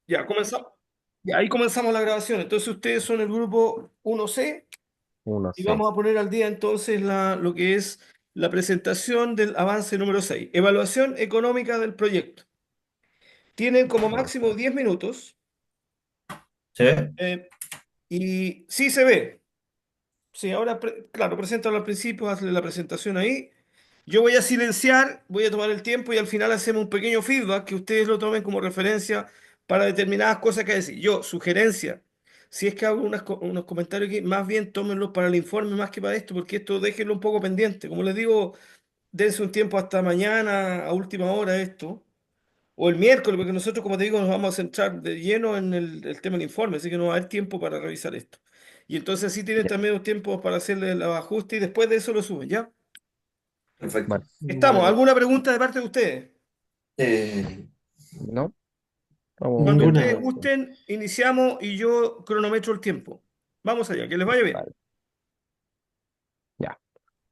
Ya, comenzamos. Ya, ahí comenzamos la grabación. Entonces ustedes son el grupo 1C Uno y C. vamos a poner al día entonces lo que es la presentación del avance número 6. Evaluación económica del proyecto. Tienen como Bueno, máximo 10 minutos ¿sí? eh, y sí se ve. Sí, ahora, claro, preséntalo al principio, hazle la presentación ahí. Yo voy a silenciar, voy a tomar el tiempo y al final hacemos un pequeño feedback que ustedes lo tomen como referencia para determinadas cosas que decir. Yo, sugerencia, si es que hago unos comentarios aquí, más bien tómenlos para el informe más que para esto, porque esto déjenlo un poco pendiente. Como les digo, dense un tiempo hasta mañana, a última hora esto, o el miércoles, porque nosotros, como te digo, nos vamos a centrar de lleno en el tema del informe, así que no va a haber tiempo para revisar esto. Y entonces sí tienen Ya. también los tiempos para hacerle los ajustes y después de eso lo suben, ¿ya? Perfecto. Vale. Estamos. Vale. ¿Alguna pregunta de parte de ustedes? Eh, ¿No? Vamos Cuando bien ustedes nomás. ninguna. gusten, iniciamos y yo cronometro el tiempo. Vamos allá, que les vaya bien. Vale. Ya.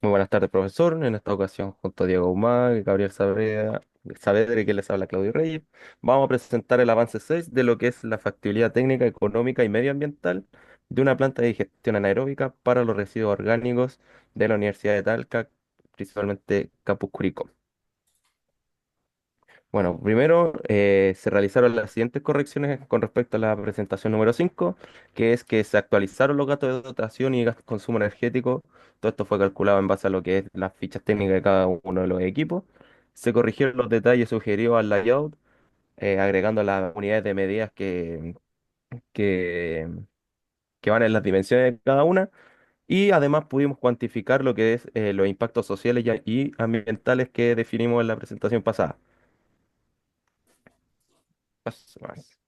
Muy buenas tardes, profesor. En esta ocasión, junto a Diego Humá y Gabriel Saavedra, que les habla Claudio Reyes, vamos a presentar el avance 6 de lo que es la factibilidad técnica, económica y medioambiental de una planta de digestión anaeróbica para los residuos orgánicos de la Universidad de Talca, principalmente Campus Curicó. Bueno, primero se realizaron las siguientes correcciones con respecto a la presentación número 5, que es que se actualizaron los gastos de dotación y gastos de consumo energético. Todo esto fue calculado en base a lo que es las fichas técnicas de cada uno de los equipos. Se corrigieron los detalles sugeridos al layout, agregando las unidades de medidas que, que van en las dimensiones de cada una. Y además pudimos cuantificar lo que es los impactos sociales y ambientales que definimos en la presentación pasada. Más.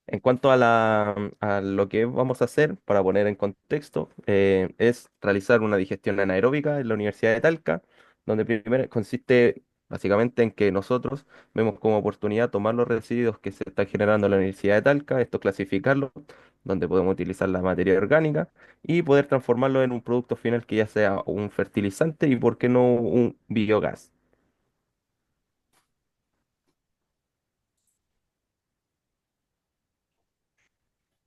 En cuanto a, a lo que vamos a hacer, para poner en contexto, es realizar una digestión anaeróbica en la Universidad de Talca, donde primero consiste básicamente en que nosotros vemos como oportunidad tomar los residuos que se están generando en la Universidad de Talca, esto clasificarlos, donde podemos utilizar la materia orgánica y poder transformarlo en un producto final que ya sea un fertilizante y, por qué no, un biogás.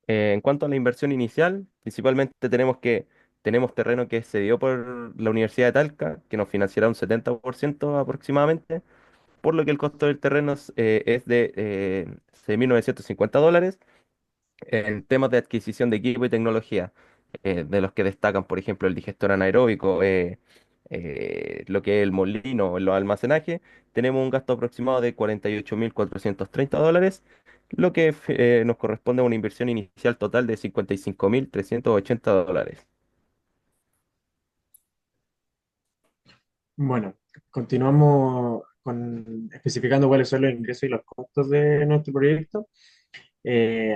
En cuanto a la inversión inicial, principalmente tenemos terreno que se dio por la Universidad de Talca, que nos financiará un 70% aproximadamente, por lo que el costo del terreno es de $6.950 en temas de adquisición de equipo y tecnología, de los que destacan, por ejemplo, el digestor anaeróbico, lo que es el molino, los almacenajes. Tenemos un gasto aproximado de $48.430, lo que nos corresponde a una inversión inicial total de $55.380. Bueno, continuamos especificando cuáles son los ingresos y los costos de nuestro proyecto.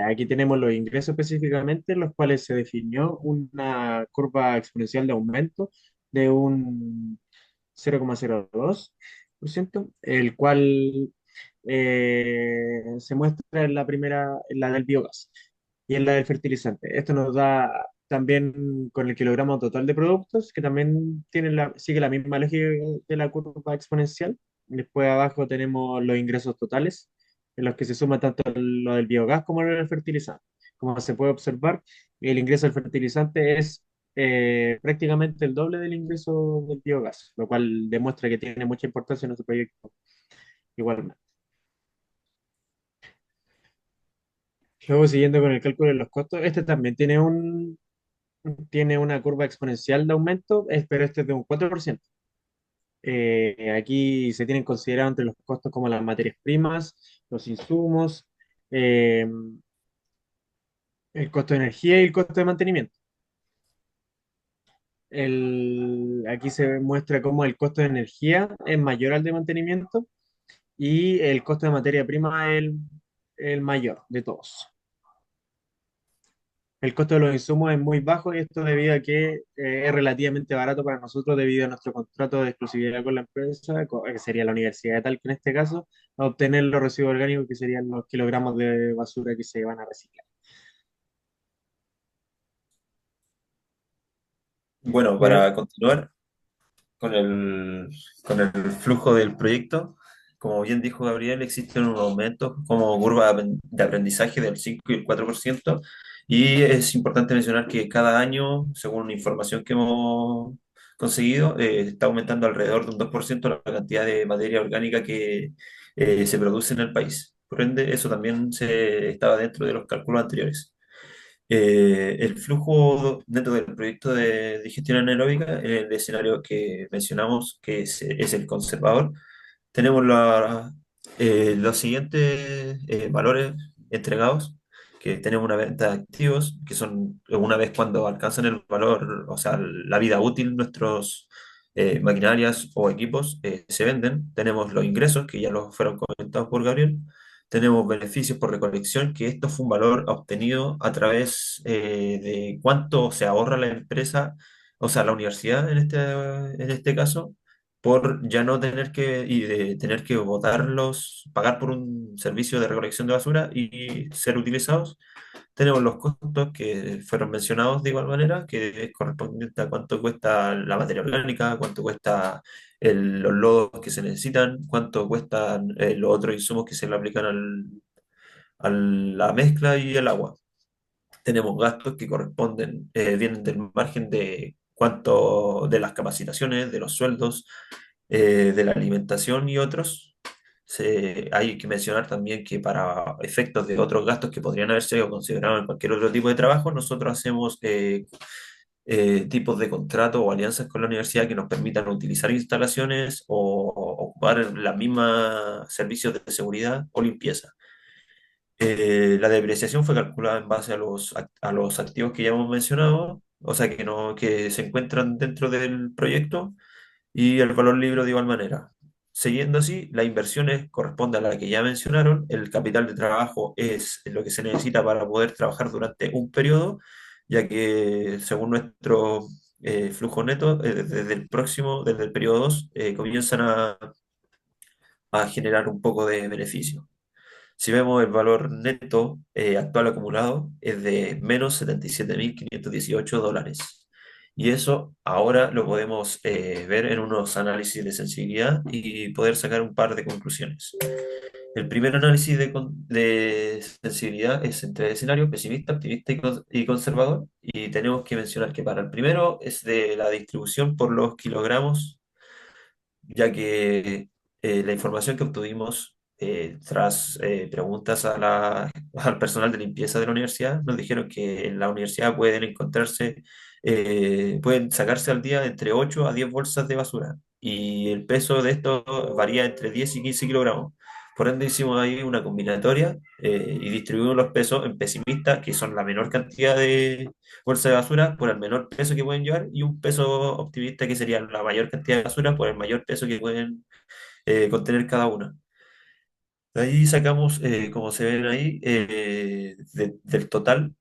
Aquí tenemos los ingresos específicamente, en los cuales se definió una curva exponencial de aumento de un 0,02%, el cual se muestra en la primera, en la del biogás y en la del fertilizante. Esto nos da también con el kilogramo total de productos, que también sigue la misma lógica de la curva exponencial. Después abajo tenemos los ingresos totales, en los que se suma tanto lo del biogás como lo del fertilizante. Como se puede observar, el ingreso del fertilizante es prácticamente el doble del ingreso del biogás, lo cual demuestra que tiene mucha importancia en nuestro proyecto igualmente. Luego, siguiendo con el cálculo de los costos, este también tiene una curva exponencial de aumento, pero este es de un 4%. Aquí se tienen considerados entre los costos como las materias primas, los insumos, eh, el costo de energía y el costo de mantenimiento. Aquí se muestra cómo el costo de energía es mayor al de mantenimiento y el costo de materia prima es el mayor de todos. El costo de los insumos es muy bajo y esto debido a que es relativamente barato para nosotros debido a nuestro contrato de exclusividad con la empresa, que sería la Universidad de Talca en este caso, a obtener los residuos orgánicos que serían los kilogramos de basura que se van a reciclar. Bueno, Luego, para continuar con con el flujo del proyecto, como bien dijo Gabriel, existen unos aumentos como curva de aprendizaje del 5 y el 4%, y es importante mencionar que cada año, según la información que hemos conseguido, está aumentando alrededor de un 2% la cantidad de materia orgánica que se produce en el país. Por ende, eso también estaba dentro de los cálculos anteriores. El flujo neto del proyecto de digestión anaeróbica, en el escenario que mencionamos, que es el conservador, tenemos los siguientes valores entregados, que tenemos una venta de activos, que son una vez cuando alcanzan el valor, o sea, la vida útil, nuestros maquinarias o equipos se venden. Tenemos los ingresos, que ya los fueron comentados por Gabriel. Tenemos beneficios por recolección, que esto fue un valor obtenido a través de cuánto se ahorra la empresa, o sea, la universidad en este caso, por ya no tener que, y de tener que botarlos, pagar por un servicio de recolección de basura y ser utilizados. Tenemos los costos que fueron mencionados de igual manera, que es correspondiente a cuánto cuesta la materia orgánica, cuánto cuesta los lodos que se necesitan, cuánto cuestan los otros insumos que se le aplican a la mezcla y el agua. Tenemos gastos que corresponden, vienen del margen de cuánto, de las capacitaciones, de los sueldos, de la alimentación y otros. Hay que mencionar también que para efectos de otros gastos que podrían haber sido considerados en cualquier otro tipo de trabajo, nosotros hacemos tipos de contrato o alianzas con la universidad que nos permitan utilizar instalaciones o ocupar la misma servicios de seguridad o limpieza. La depreciación fue calculada en base a los activos que ya hemos mencionado, o sea, que se encuentran dentro del proyecto, y el valor libre de igual manera. Siguiendo así, las inversiones corresponden a la que ya mencionaron. El capital de trabajo es lo que se necesita para poder trabajar durante un periodo, ya que según nuestro flujo neto, desde el periodo 2, comienzan a generar un poco de beneficio. Si vemos el valor neto actual acumulado es de menos 77.518 dólares. Y eso ahora lo podemos ver en unos análisis de sensibilidad y poder sacar un par de conclusiones. El primer análisis de sensibilidad es entre escenario pesimista, optimista y conservador. Y tenemos que mencionar que para el primero es de la distribución por los kilogramos, ya que la información que obtuvimos tras preguntas al personal de limpieza de la universidad nos dijeron que en la universidad pueden encontrarse, pueden sacarse al día entre 8 a 10 bolsas de basura, y el peso de esto varía entre 10 y 15 kilogramos. Por ende hicimos ahí una combinatoria y distribuimos los pesos en pesimistas, que son la menor cantidad de bolsa de basura por el menor peso que pueden llevar, y un peso optimista que sería la mayor cantidad de basura por el mayor peso que pueden contener cada una. De ahí sacamos, como se ven ahí, del total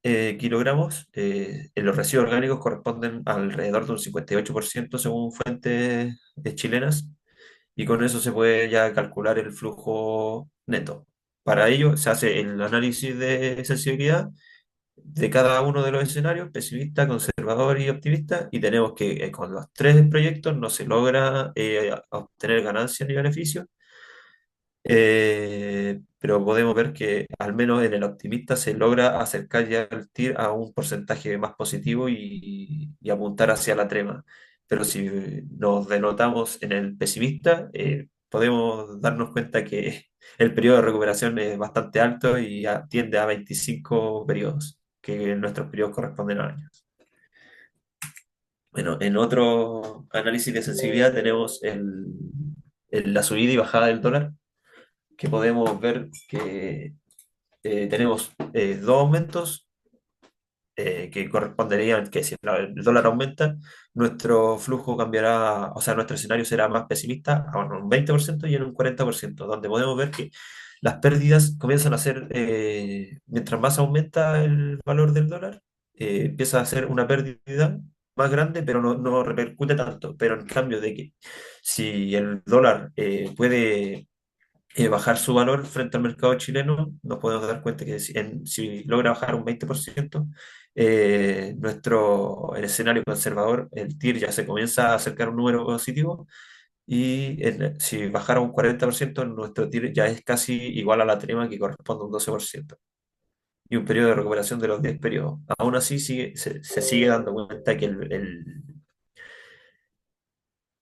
kilogramos, en los residuos orgánicos corresponden alrededor de un 58% según fuentes chilenas, y con eso se puede ya calcular el flujo neto. Para ello se hace el análisis de sensibilidad de cada uno de los escenarios, pesimista, conservador y optimista, y tenemos que con los tres proyectos no se logra obtener ganancias ni beneficios, pero podemos ver que al menos en el optimista se logra acercar ya el TIR a un porcentaje más positivo y apuntar hacia la trema. Pero si nos denotamos en el pesimista, podemos darnos cuenta que el periodo de recuperación es bastante alto y tiende a 25 periodos, que nuestros periodos corresponden a años. Bueno, en otro análisis de sensibilidad tenemos la subida y bajada del dólar, que podemos ver que tenemos dos aumentos que corresponderían, que si el dólar aumenta, nuestro flujo cambiará, o sea, nuestro escenario será más pesimista, a un 20% y en un 40%, donde podemos ver que las pérdidas comienzan a ser, mientras más aumenta el valor del dólar, empieza a ser una pérdida más grande, pero no repercute tanto. Pero en cambio de que si el dólar puede bajar su valor frente al mercado chileno, nos podemos dar cuenta que si logra bajar un 20%, el escenario conservador, el TIR ya se comienza a acercar a un número positivo, y si bajara un 40%, nuestro TIR ya es casi igual a la trema que corresponde a un 12%. Y un periodo de recuperación de los 10 periodos. Aún así, se sigue dando cuenta que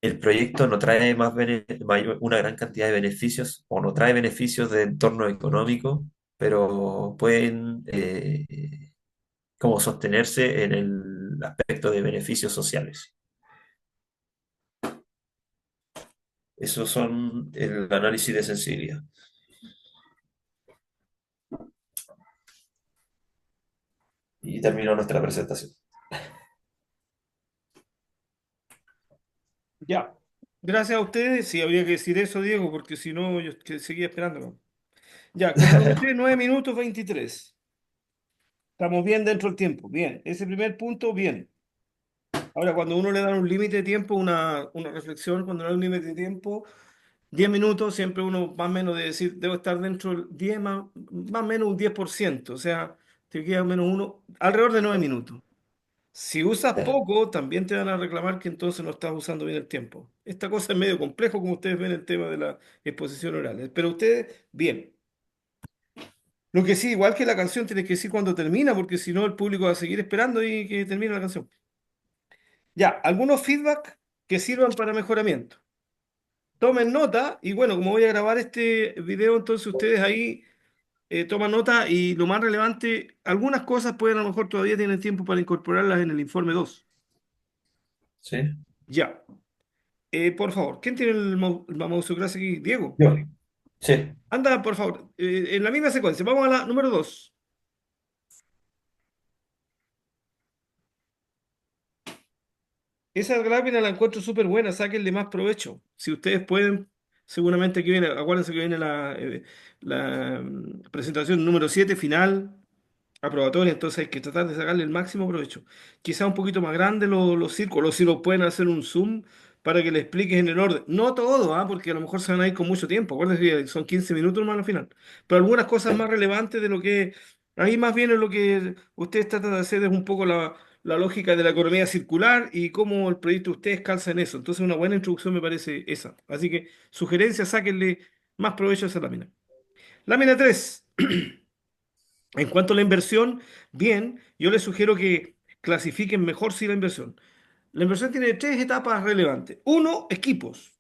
el proyecto no trae una gran cantidad de beneficios o no trae beneficios de entorno económico, pero pueden como sostenerse en el aspecto de beneficios sociales. Esos son el análisis de sensibilidad. Y terminó nuestra presentación. Ya. Gracias a ustedes. Sí, habría que decir eso, Diego, porque si no, yo seguía esperando. Ya, cronometré 9 minutos 23. Estamos bien dentro del tiempo. Bien. Ese primer punto, bien. Ahora, cuando uno le da un límite de tiempo, una reflexión, cuando le da un límite de tiempo, 10 minutos, siempre uno más o menos de decir, debo estar dentro del 10 más o menos un 10%. O sea, te queda menos uno, alrededor de 9 minutos. Si usas Ya. poco, también te van a reclamar que entonces no estás usando bien el tiempo. Esta cosa es medio complejo, como ustedes ven el tema de la exposición oral. Pero ustedes, bien. Lo que sí, igual que la canción, tienes que decir cuando termina, porque si no, el público va a seguir esperando y que termine la canción. Ya, algunos feedback que sirvan para mejoramiento. Tomen nota y bueno, como voy a grabar este video, entonces ustedes ahí toman nota y lo más relevante, algunas cosas pueden a lo mejor todavía tienen tiempo para incorporarlas en el informe 2. ¿Sí? Ya. Por favor, ¿quién tiene la mousecracia aquí? Diego. Yo. Sí. Anda, por favor, en la misma secuencia. Vamos a la número 2. Esa lámina la encuentro súper buena, sáquenle más provecho. Si ustedes pueden, seguramente aquí viene, acuérdense que viene la presentación número 7 final. Aprobatoria, entonces hay que tratar de sacarle el máximo provecho. Quizá un poquito más grande los círculos, si lo pueden hacer un zoom para que le expliques en el orden. No todo, porque a lo mejor se van a ir con mucho tiempo. Acuérdense que son 15 minutos más al final. Pero algunas cosas más relevantes de lo que... Ahí más bien es lo que ustedes tratan de hacer es un poco la lógica de la economía circular y cómo el proyecto de ustedes calza en eso. Entonces una buena introducción me parece esa. Así que sugerencia, sáquenle más provecho a esa lámina. Lámina 3. En cuanto a la inversión, bien, yo les sugiero que clasifiquen mejor si la inversión. La inversión tiene tres etapas relevantes. Uno, equipos.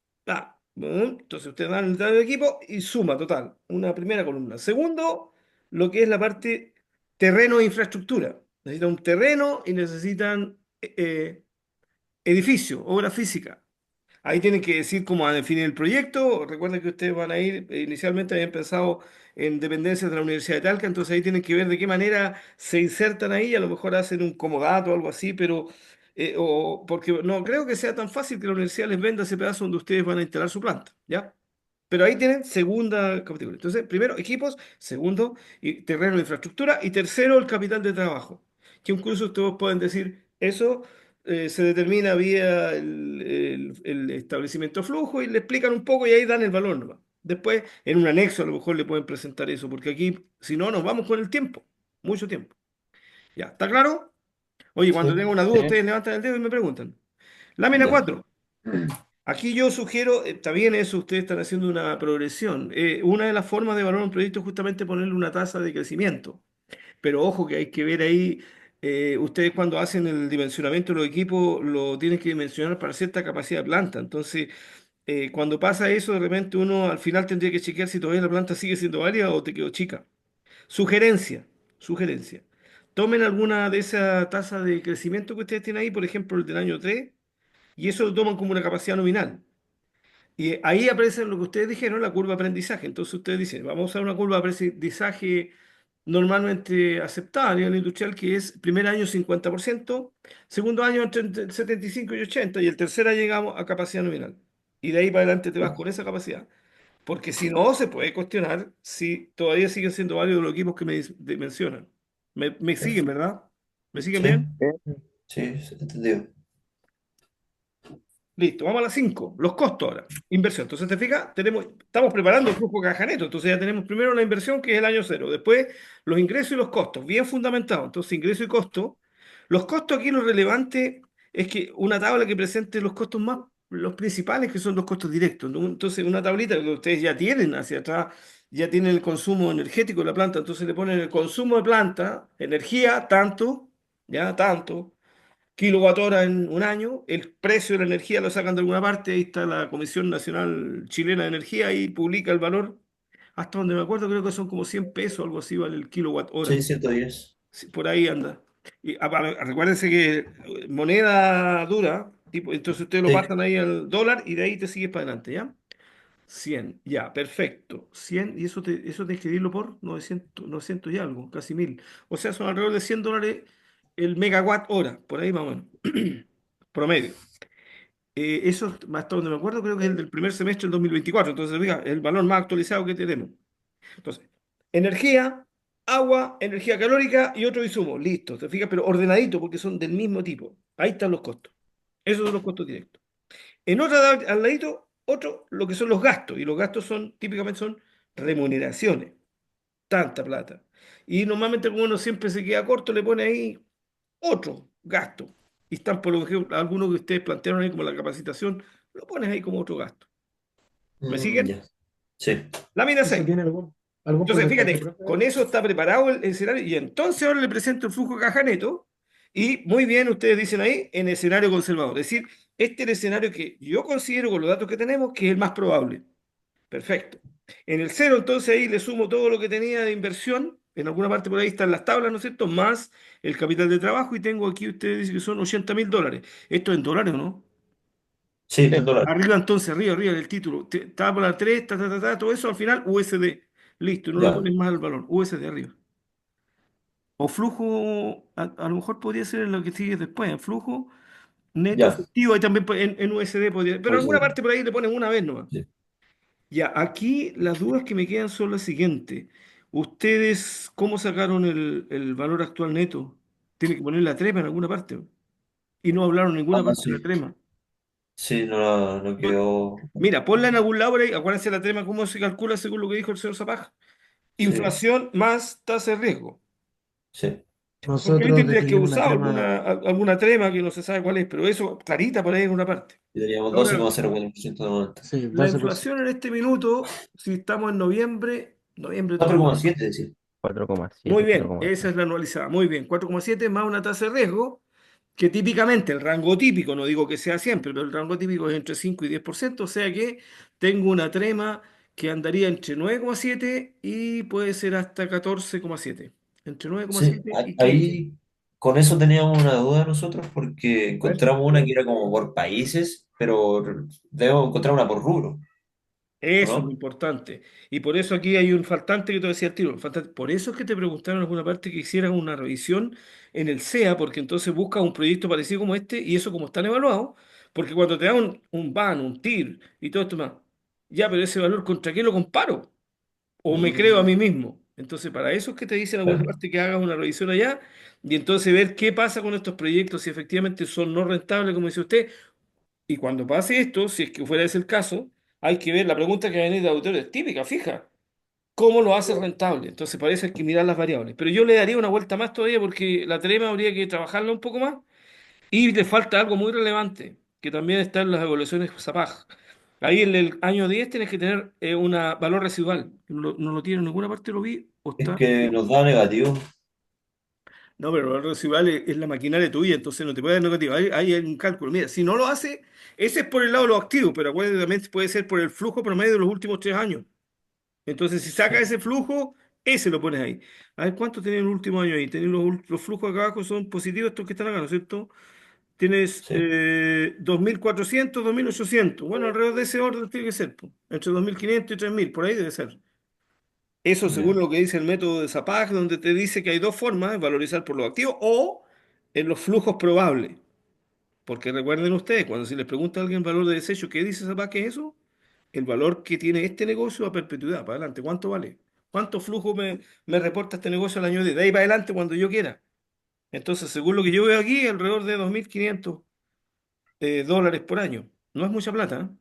Entonces ustedes dan el detalle de equipo y suma total, una primera columna. Segundo, lo que es la parte terreno e infraestructura. Necesitan un terreno y necesitan edificio, obra física. Ahí tienen que decir cómo van a definir el proyecto. Recuerden que ustedes van a ir, inicialmente habían pensado en dependencias de la Universidad de Talca, entonces ahí tienen que ver de qué manera se insertan ahí. A lo mejor hacen un comodato o algo así, pero porque no creo que sea tan fácil que la universidad les venda ese pedazo donde ustedes van a instalar su planta, ¿ya? Pero ahí tienen segunda categoría. Entonces, primero, equipos, segundo, terreno de infraestructura, y tercero, el capital de trabajo. Que incluso ustedes pueden decir, eso se determina vía el establecimiento flujo y le explican un poco y ahí dan el valor nomás. Después, en un anexo, a lo mejor le pueden presentar eso, porque aquí, si no, nos vamos con el tiempo, mucho tiempo. ¿Ya? ¿Está claro? Oye, cuando Sí. tenga una duda, Sí. ustedes levantan el dedo y me preguntan. Lámina Ya. 4. Aquí yo sugiero, está bien eso, ustedes están haciendo una progresión. Una de las formas de evaluar un proyecto es justamente ponerle una tasa de crecimiento. Pero ojo que hay que ver ahí, ustedes cuando hacen el dimensionamiento de los equipos lo tienen que dimensionar para cierta capacidad de planta. Entonces, cuando pasa eso, de repente uno al final tendría que chequear si todavía la planta sigue siendo válida o te quedó chica. Sugerencia, sugerencia. Tomen alguna de esas tasas de crecimiento que ustedes tienen ahí, por ejemplo, el del año 3 y eso lo toman como una capacidad nominal. Y ahí aparece lo que ustedes dijeron, la curva de aprendizaje. Entonces ustedes dicen, vamos a usar una curva de aprendizaje normalmente aceptada a nivel industrial, que es primer año 50%, segundo año entre 75 y 80, y el tercer año llegamos a capacidad nominal. Y de ahí para adelante te vas con esa capacidad. Porque si no, se puede cuestionar si todavía siguen siendo válidos los equipos que mencionan. Me siguen, Perfecto. ¿verdad? ¿Me siguen Sí, bien? sí, entendido. Listo, vamos a las 5. Los costos ahora. Inversión. Entonces, ¿te fijas? Estamos preparando el flujo de caja neto. Entonces ya tenemos primero la inversión, que es el año cero. Después los ingresos y los costos. Bien fundamentado. Entonces, ingreso y costo. Los costos aquí lo relevante es que una tabla que presente los costos más los principales que son los costos directos, ¿no? Entonces, una tablita que ustedes ya tienen hacia atrás, ya tienen el consumo energético de la planta, entonces le ponen el consumo de planta, energía, tanto, ya, tanto, kilowatt hora en un año, el precio de la energía lo sacan de alguna parte, ahí está la Comisión Nacional Chilena de Energía y publica el valor, hasta donde me acuerdo, creo que son como 100 pesos, algo así vale el kilowatt hora. Sí, 110. Sí, por ahí anda. Y recuérdense que moneda dura, tipo, entonces ustedes lo Sí. pasan ahí al dólar y de ahí te sigues para adelante, ¿ya? 100 ya, perfecto. 100 y eso tienes que dividirlo por 900 y algo, casi 1000. O sea, son alrededor de $100 el megawatt hora, por ahí más o menos, promedio. Eso, hasta donde me acuerdo, creo que es el del primer semestre del 2024. Entonces, diga, el valor más actualizado que tenemos. Entonces, energía, agua, energía calórica y otro insumo. Listo, ¿te fijas? Pero ordenadito porque son del mismo tipo. Ahí están los costos. Esos son los costos directos. En otra, al ladito, otro, lo que son los gastos. Y los gastos son, típicamente son remuneraciones. Tanta plata. Y normalmente como uno siempre se queda corto, le pone ahí otro gasto. Y están, por ejemplo, algunos que ustedes plantearon ahí como la capacitación, lo pones ahí como otro gasto. ¿Me siguen? Ya. Sí. Lámina ¿Eso 6. tiene algún Entonces, porcentaje, fíjate, profe? con eso está preparado el escenario y entonces ahora le presento el flujo de caja neto y muy bien, ustedes dicen ahí, en escenario conservador. Es decir, este es el escenario que yo considero con los datos que tenemos que es el más probable. Perfecto. En el cero, entonces ahí le sumo todo lo que tenía de inversión, en alguna parte por ahí están las tablas, ¿no es cierto? Más el capital de trabajo y tengo aquí, ustedes dicen que son $80.000. Esto en dólares, ¿o no? Sí, Sí, en dólares. Arriba entonces, arriba del título. Tabla 3 todo eso al final USD. Listo, no le Ya, pones más el valor. USD arriba. O flujo, a lo mejor podría ser en lo que sigue después, en flujo neto ya. efectivo, ahí también en USD podría, pero en Pues, alguna parte por ahí le ponen una vez nomás. sí. Ya, aquí las dudas que me quedan son las siguientes. ¿Ustedes cómo sacaron el valor actual neto? Tienen que poner la trema en alguna parte. Y no hablaron en ninguna Ah, parte de la sí. trema. Sí, no, no No- quedó. Mira, ponla en algún lado por ahí. Acuérdense la trema, cómo se calcula según lo que dijo el señor Zapag. Sí, Inflación más tasa de riesgo. sí. Porque ahí Nosotros tendrías que definimos una usar trama, alguna trema que no se sabe cuál es, pero eso clarita por ahí en una parte. Y teníamos Ahora, 12,04% de momento. sí, la 12%. inflación en este minuto, si estamos en noviembre cuatro todavía. coma siete decía. muy 4,7, bien, esa 4,8. es la anualizada. Muy bien, 4,7 más una tasa de riesgo, que típicamente el rango típico, no digo que sea siempre, pero el rango típico es entre 5 y 10%, o sea que tengo una trema que andaría entre 9,7 y puede ser hasta 14,7. Entre nueve coma Sí, siete y 15. ahí con eso teníamos una duda nosotros porque A ver. encontramos una que era como por países, pero debemos encontrar una por rubro, ¿o Eso es lo no? importante. Y por eso aquí hay un faltante que te decía al tiro. Por eso es que te preguntaron en alguna parte que hicieras una revisión en el CEA, porque entonces buscas un proyecto parecido como este y eso como están evaluados, porque cuando te da un BAN, un TIR y todo esto más, ya, pero ese valor, ¿contra qué lo comparo? O me creo a Mm, mí mismo. Entonces, para eso es que te dicen en alguna claro. parte que hagas una revisión allá y entonces ver qué pasa con estos proyectos, si efectivamente son no rentables, como dice usted, y cuando pase esto, si es que fuera ese el caso, hay que ver, la pregunta que viene de auditorio es típica, fija. ¿Cómo lo hace rentable? Entonces parece que hay que mirar las variables. Pero yo le daría una vuelta más todavía porque la trema habría que trabajarla un poco más y le falta algo muy relevante, que también está en las evaluaciones ZAPAG. Ahí en el año 10 tienes que tener un valor residual. No lo tiene en ninguna parte, lo vi, o Es está. que nos da negativo. No, pero el valor residual es la maquinaria tuya, entonces no te puede dar negativo. Ahí hay un cálculo. Mira, si no lo hace, ese es por el lado de los activos, pero acuérdate también puede ser por el flujo promedio de los últimos 3 años. Entonces, si saca Sí, ese flujo, ese lo pones ahí. A ver, ¿cuánto tenés en el último año ahí? Tenés los flujos acá abajo son positivos, estos que están acá, ¿no es cierto? Tienes sí, 2.400, 2.800. Bueno, alrededor de ese orden tiene que ser, po. Entre 2.500 y 3.000 por ahí debe ser. Eso según ya. lo que dice el método de Zapag, donde te dice que hay dos formas, valorizar por los activos o en los flujos probables. Porque recuerden ustedes, cuando se les pregunta a alguien valor de desecho, ¿qué dice Zapag que es eso? El valor que tiene este negocio a perpetuidad, para adelante. ¿Cuánto vale? ¿Cuánto flujo me reporta este negocio al año de ahí para adelante cuando yo quiera? Entonces, según lo que yo veo aquí, alrededor de 2.500 dólares por año. No es mucha plata, ¿eh?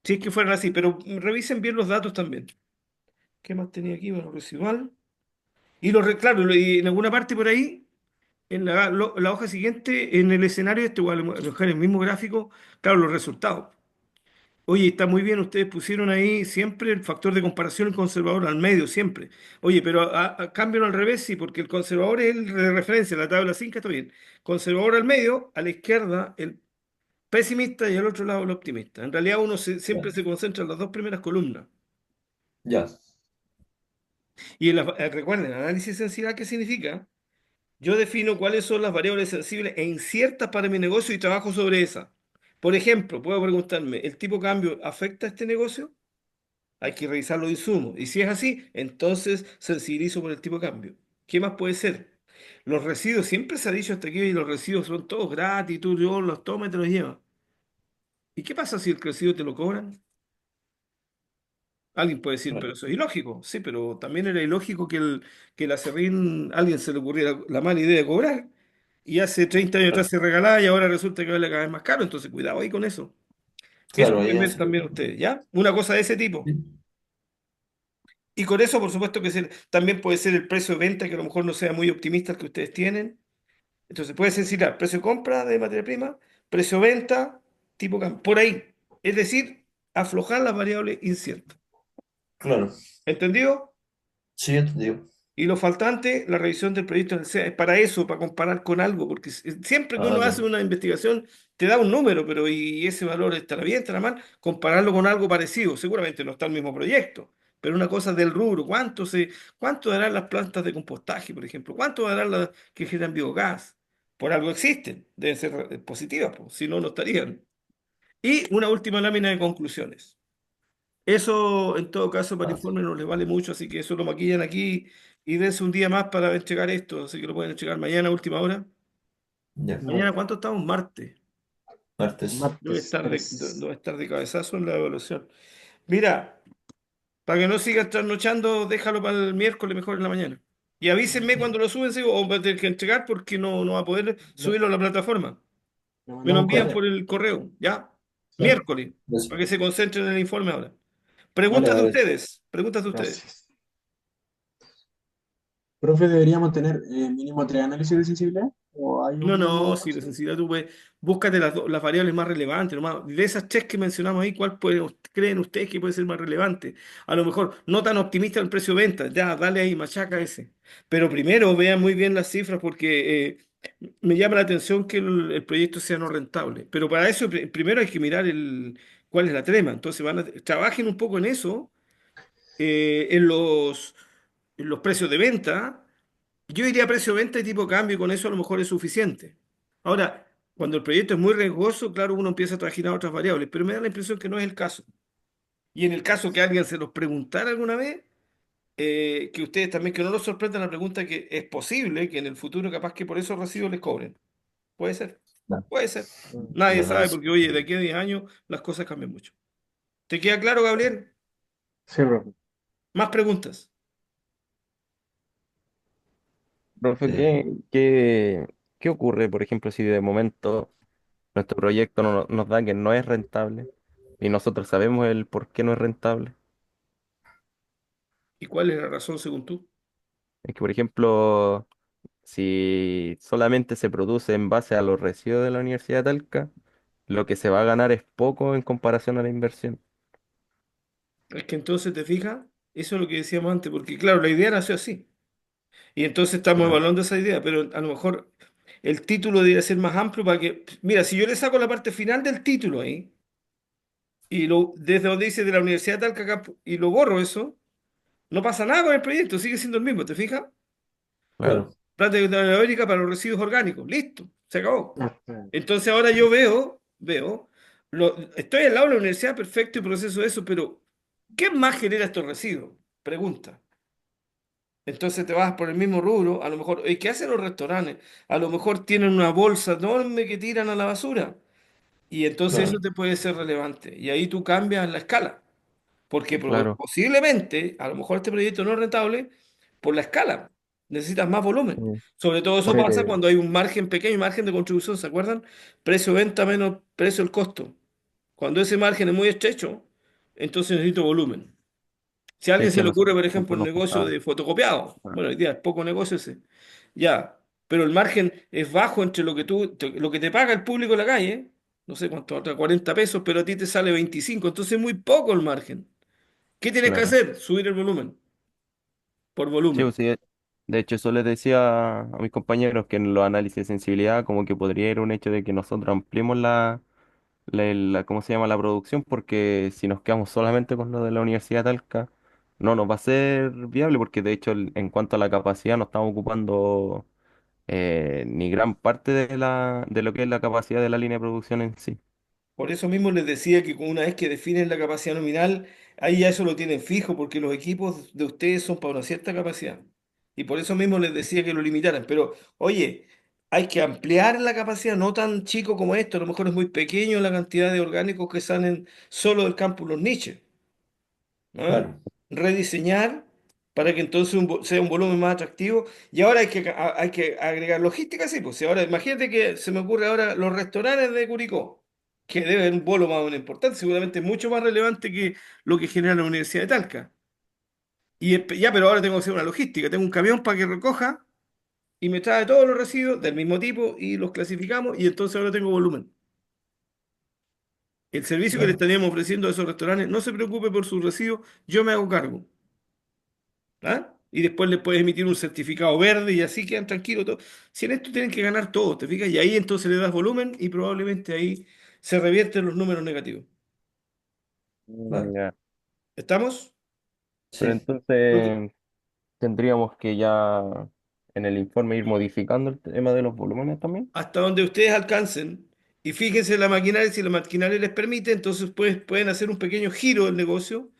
Si es que fueran así, pero revisen bien los datos también. ¿Qué más tenía aquí? Bueno, residual. Y claro, y en alguna parte por ahí. en la hoja siguiente, en el escenario este, voy a alojar el mismo gráfico, claro, los resultados. Oye, está muy bien, ustedes pusieron ahí siempre el factor de comparación el conservador al medio, siempre. Oye, pero cámbialo al revés, sí, porque el conservador es el de referencia, la tabla 5 está bien. Conservador al medio, a la izquierda el pesimista y al otro lado el optimista. En realidad uno Ya, siempre se concentra en las dos primeras columnas. ya, Y recuerden, análisis de sensibilidad, ¿qué significa? Yo defino cuáles son las variables sensibles e inciertas para mi negocio y trabajo sobre esas. Por ejemplo, puedo preguntarme, ¿el tipo de cambio afecta a este negocio? Hay que revisar los insumos. Y si es así, entonces sensibilizo por el tipo de cambio. ¿Qué más puede ser? Los residuos, siempre se ha dicho hasta aquí, y los residuos son todos gratis, tú los tomas y te los llevas. ¿Y qué pasa si el residuo te lo cobran? Alguien puede decir, pero claro, eso es ilógico. Sí, pero también era ilógico que el aserrín, a alguien se le ocurriera la mala idea de cobrar. Y hace 30 años atrás claro, se regalaba y ahora resulta que vale cada vez más caro. Entonces, cuidado ahí con eso. Eso claro, pueden ya ver sí. también ustedes, ¿ya? Una cosa de ese tipo. Y con eso, por supuesto, también puede ser el precio de venta, que a lo mejor no sea muy optimista el que ustedes tienen. Entonces, puede ser precio de compra de materia prima, precio de venta, tipo cambio. Por ahí. Es decir, aflojar las variables inciertas. Claro, ¿Entendido? sí, entendido. Y lo faltante, la revisión del proyecto en el SEA, es para eso, para comparar con algo, porque siempre que Ah, uno ya, hace una investigación, te da un número, pero y ese valor estará bien, estará mal, compararlo con algo parecido. Seguramente no está el mismo proyecto, pero una cosa del rubro, cuánto darán las plantas de compostaje, por ejemplo? ¿Cuánto darán las que generan biogás? Por algo existen, deben ser positivas, pues, si no, no estarían. Y una última lámina de conclusiones. Eso, en todo caso, para el ah, informe no les vale mucho, así que eso lo maquillan aquí y dense un día más para entregar esto, así que lo pueden entregar mañana a última hora. ya, Mañana, No, ¿cuánto estamos? Martes. martes. Yo voy a martes estar tres. voy a estar de cabezazo en la evaluación. Mira, para que no sigas trasnochando, déjalo para el miércoles mejor en la mañana. Y avísenme cuando lo suben, sí, o va a tener que entregar porque no va a poder Le, subirlo a la plataforma. le Me lo mandamos un envían Ya, por correo. el correo, ¿ya? claro, Miércoles, para eso. que se concentren en el informe ahora. Vale, Preguntas de vale. ustedes, preguntas de ustedes. Gracias. Profe, ¿deberíamos tener mínimo 3 análisis de sensibilidad? ¿O hay No, un no, mínimo si la máximo? sensibilidad tú puedes, búscate las variables más relevantes, nomás. De esas tres que mencionamos ahí, creen ustedes que puede ser más relevante? A lo mejor no tan optimista el precio de venta, ya, dale ahí, machaca ese. Pero primero vean muy bien las cifras porque me llama la atención que el proyecto sea no rentable. Pero para eso primero hay que mirar cuál es la trema. Entonces trabajen un poco en eso, en los precios de venta. Yo iría a precio de venta y tipo de cambio y con eso a lo mejor es suficiente. Ahora, cuando el proyecto es muy riesgoso, claro, uno empieza a trajinar otras variables, pero me da la impresión que no es el caso. Y en el caso que alguien se los preguntara alguna vez, que ustedes también, que no los sorprendan la pregunta que es posible que en el futuro capaz que por esos recibos les cobren. Puede ser, Ya, puede ser. Mm, Nadie verdad, sabe sí. porque, oye, de aquí a 10 años las cosas cambian mucho. ¿Te queda claro, Gabriel? sí, profe. Más preguntas. Profe, Eh, ¿qué ocurre, por ejemplo, si de momento nuestro proyecto nos da que no es rentable y nosotros sabemos el por qué no es rentable? ¿Y cuál es la razón según tú? Es que, por ejemplo, si solamente se produce en base a los residuos de la Universidad de Talca, lo que se va a ganar es poco en comparación a la inversión. Es que entonces te fijas, eso es lo que decíamos antes, porque claro, la idea nació así. Y entonces estamos claro, evaluando esa idea, pero a lo mejor el título debería ser más amplio para que, mira, si yo le saco la parte final del título ahí, desde donde dice de la Universidad de Talca y lo borro eso, no pasa nada con el proyecto, sigue siendo el mismo, ¿te fijas? Claro, claro, Planta anaeróbica para los residuos orgánicos, listo, se acabó. Este, Entonces ahora yo veo, estoy al lado de la universidad, perfecto y proceso de eso, pero ¿qué más genera estos residuos? Pregunta. Entonces te vas por el mismo rubro, a lo mejor, ¿qué hacen los restaurantes? A lo mejor tienen una bolsa enorme que tiran a la basura y entonces eso claro, te puede ser relevante y ahí tú cambias la escala, porque claro. posiblemente, a lo mejor este proyecto no es rentable por la escala, necesitas más volumen. Sí. Sobre todo eso pasa Profe, cuando hay un margen pequeño, margen de contribución, ¿se acuerdan? Precio de venta menos precio del costo. Cuando ese margen es muy estrecho, entonces necesito volumen. Si a sí, alguien es que se a le ocurre, nosotros por ejemplo, siempre un nos negocio pasaba. de fotocopiado, Ah, bueno, hoy día es poco negocio ese, ya. pero el margen es bajo entre lo que te paga el público en la calle, no sé cuánto, 40 pesos, pero a ti te sale 25, entonces es muy poco el margen. ¿Qué tienes que Claro. hacer? Subir el volumen, por Sí, volumen. pues sí, de hecho eso les decía a mis compañeros que en los análisis de sensibilidad como que podría ir un hecho de que nosotros ampliemos ¿cómo se llama? La producción, porque si nos quedamos solamente con lo de la Universidad de Talca, no nos va a ser viable, porque de hecho en cuanto a la capacidad no estamos ocupando ni gran parte de lo que es la capacidad de la línea de producción en sí. Por eso mismo les decía que una vez que definen la capacidad nominal, ahí ya eso lo tienen fijo, porque los equipos de ustedes son para una cierta capacidad. Y por eso mismo les decía que lo limitaran. Pero, oye, hay que ampliar la capacidad, no tan chico como esto. A lo mejor es muy pequeño la cantidad de orgánicos que salen solo del campo Los Niches. ¿Ah? Claro, Rediseñar para que entonces sea un volumen más atractivo. Y ahora hay que agregar logística, sí, pues si ahora imagínate que se me ocurre ahora los restaurantes de Curicó, que deben ser un volumen más o menos importante, seguramente mucho más relevante que lo que genera la Universidad de Talca. Ya, pero ahora tengo que hacer una logística, tengo un camión para que recoja y me trae todos los residuos del mismo tipo y los clasificamos y entonces ahora tengo volumen. El servicio que le claro. estaríamos ofreciendo a esos restaurantes, no se preocupe por sus residuos, yo me hago cargo. ¿Ah? Y después le puedes emitir un certificado verde y así quedan tranquilos todos. Si en esto tienen que ganar todos, ¿te fijas? Y ahí entonces le das volumen y probablemente ahí se revierten los números negativos. Claro. Ya. ¿Estamos? Pero Sí, Lo que- entonces tendríamos que ya en el informe ir modificando el tema de los volúmenes también. Hasta donde ustedes alcancen y fíjense en la maquinaria, si la maquinaria les permite, entonces pueden hacer un pequeño giro del negocio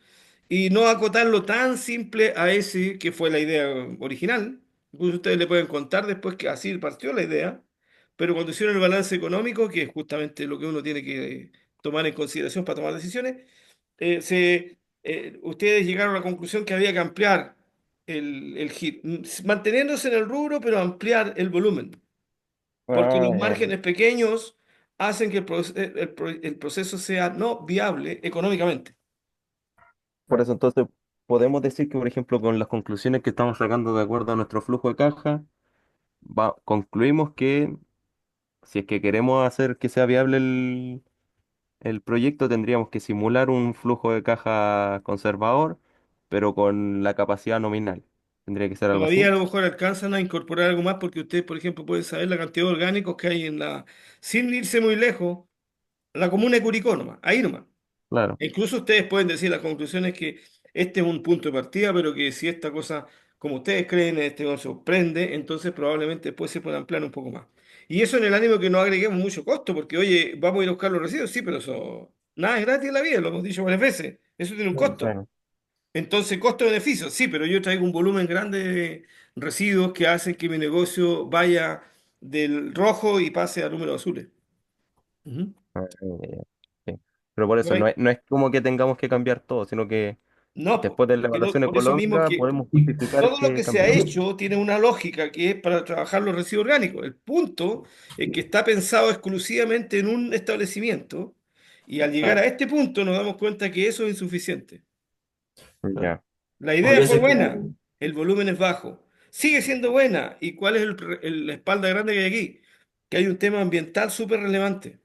y no acotarlo tan simple a ese que fue la idea original. Incluso ustedes le pueden contar después que así partió la idea, pero cuando hicieron el balance económico, que es justamente lo que uno tiene que tomar en consideración para tomar decisiones, ustedes llegaron a la conclusión que había que ampliar el giro, manteniéndose en el rubro, pero ampliar el volumen, porque Ah, los ya. márgenes pequeños hacen que el proceso sea no viable económicamente. Por eso entonces podemos decir que, por ejemplo, con las conclusiones que estamos sacando de acuerdo a nuestro flujo de caja, concluimos que si es que queremos hacer que sea viable el proyecto, tendríamos que simular un flujo de caja conservador, pero con la capacidad nominal. Tendría que ser algo Todavía a así. lo mejor alcanzan a incorporar algo más porque ustedes, por ejemplo, pueden saber la cantidad de orgánicos que hay sin irse muy lejos, la comuna de Curicó nomás, ahí nomás. Claro. E incluso ustedes pueden decir las conclusiones que este es un punto de partida, pero que si esta cosa, como ustedes creen, este no sorprende, entonces probablemente después se pueda ampliar un poco más. Y eso en el ánimo que no agreguemos mucho costo, porque oye, vamos a ir a buscar los residuos, sí, pero eso nada es gratis en la vida, lo hemos dicho varias veces, eso tiene un claro. costo. Claro. Entonces, costo-beneficio, sí, pero yo traigo un volumen grande de residuos que hacen que mi negocio vaya del rojo y pase a números azules. Ujú. Sí. Pero por Por eso ahí. no es como que tengamos que cambiar todo, sino que No, po, después de la que evaluación por eso mismo económica que podemos Y, justificar todo lo que que se ha cambiemos. hecho tiene una lógica que es para trabajar los residuos orgánicos. El punto es que está pensado exclusivamente en un establecimiento y al llegar claro, a este punto nos damos cuenta que eso es insuficiente. claro. Ya, La idea Podría fue ser buena, como, el volumen es bajo. Sigue siendo buena. ¿Y cuál es la espalda grande que hay aquí? Que hay un tema ambiental súper relevante,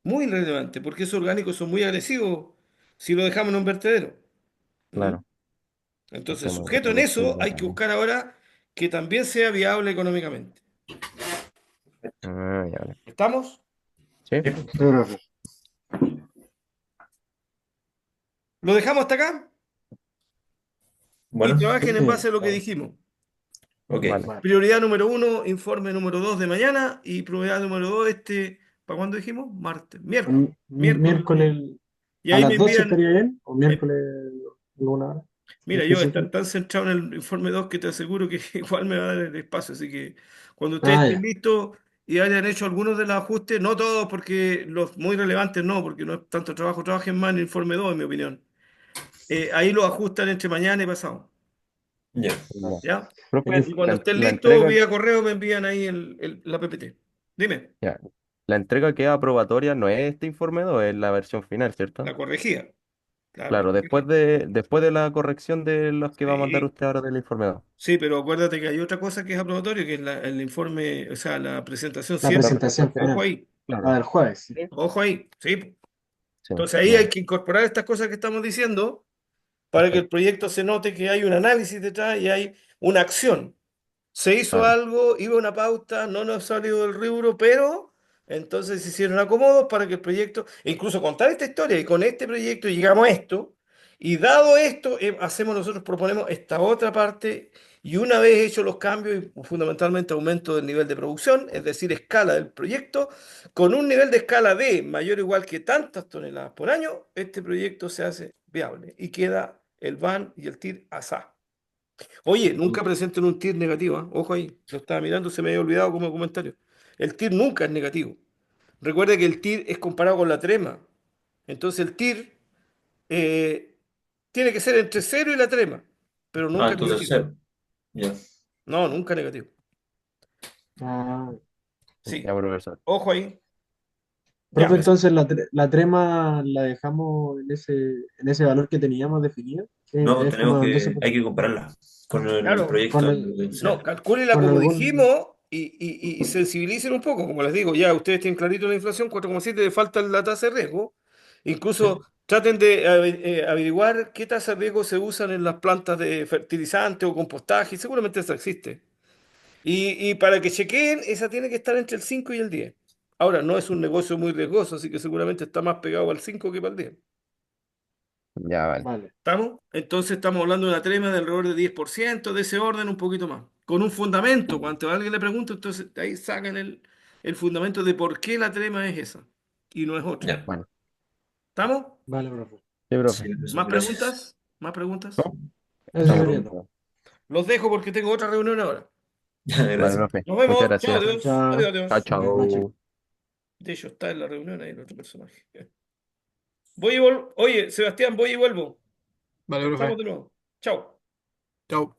muy relevante, porque esos orgánicos son muy agresivos si lo dejamos en un vertedero. ¿Mm? claro. El Entonces, tema de la sujeto en eso, productividad hay que también. buscar ahora que también sea viable económicamente. Ah, ya, vale. ¿Estamos? ¿Sí? sí, Sí, profe. ¿Lo dejamos hasta acá? Y bueno, trabajen en Sí, base a lo que vamos. dijimos. Ok. Vale. vale. Prioridad número uno, informe número dos de mañana y prioridad número dos, ¿para cuándo dijimos? Martes, miércoles. Miércoles. Miércoles Y a ahí me las 12 envían, estaría bien, o ahí- miércoles alguna hora en mira, yo específico. estar tan centrado en el informe 2 que te aseguro que igual me va a dar el espacio. Así que cuando ustedes Ah, estén ya. listos y hayan hecho algunos de los ajustes, no todos, porque los muy relevantes no, porque no es tanto trabajo, trabajen más en el informe 2 en mi opinión. Ahí lo ajustan entre mañana y pasado. Ya. Ya. ¿Ya? Profe, Y cuando estén la listos, entrega, vía correo me envían ahí la PPT. Dime, ya. La entrega que es aprobatoria no es este informe 2, es la versión final, ¿cierto? la corregida. Claro. Claro, después de la corrección de los que va a mandar Sí, usted ahora del informe 2. sí, pero acuérdate que hay otra cosa que es aprobatorio, que es el informe, o sea, la presentación La siempre. presentación Ojo final, ahí, la Claro. del jueves, sí. ¿sí? Ojo ahí, sí. Sí, Entonces ahí hay ya, que incorporar estas cosas que estamos diciendo para que el perfecto. proyecto se note que hay un análisis detrás y hay una acción. Se hizo Vale. algo, iba una pauta, no nos salió del rubro, pero entonces se hicieron acomodos para que el proyecto, e incluso contar esta historia, y con este proyecto llegamos a esto, y dado esto, hacemos nosotros, proponemos esta otra parte, y una vez hechos los cambios, y fundamentalmente aumento del nivel de producción, es decir, escala del proyecto, con un nivel de escala de mayor o igual que tantas toneladas por año, este proyecto se hace viable, y queda el VAN y el TIR ASA. Oye, nunca presenten un TIR negativo, ¿ah? Ojo ahí, lo estaba mirando, se me había olvidado como comentario. El TIR nunca es negativo. Recuerda que el TIR es comparado con la trema. Entonces el TIR eh, tiene que ser entre cero y la trema, pero Ah, nunca es entonces negativo. cero. Ya. No, nunca es negativo. Ah, Sí, Ya, profesor. ojo ahí. Ya, profe, entonces la trema la dejamos en ese valor que teníamos definido, que No, es como tenemos del hay que compararla con el claro. proyecto con, del No, SEA. calcúlela con como algún... dijimos y sensibilicen un poco. Como les digo, ya ustedes tienen clarito la inflación, 4,7 le falta la tasa de riesgo. Incluso Sí. traten de averiguar qué tasa de riesgo se usan en las plantas de fertilizante o compostaje. Seguramente esa existe. Y para que chequeen, esa tiene que estar entre el 5 y el 10. Ahora, no es un negocio muy riesgoso, así que seguramente está más pegado al 5 que para el 10. Ya, vale. Vale, ¿Estamos? Entonces estamos hablando de una trema del alrededor de 10% de ese orden, un poquito más. Con un fundamento, cuando alguien le pregunta, entonces ahí sacan el fundamento de por qué la trema es esa y no es otra. Ya. Bueno, ¿Estamos? vale, profe. sí, Sí, profe. eso, ¿Más gracias. preguntas? ¿Más preguntas? ¿No? Eso Estamos sería bien. todo. Los dejo porque tengo otra reunión ahora. Vale, Gracias. profe. Nos Muchas vemos. Chao, gracias. Chao, adiós. chao. Adiós, Chao, adiós. Buenas noches. chao. De hecho, está en la reunión ahí el otro personaje. Oye, Sebastián, voy y vuelvo. Vale, Conversamos profe. de nuevo. Chao. Chao.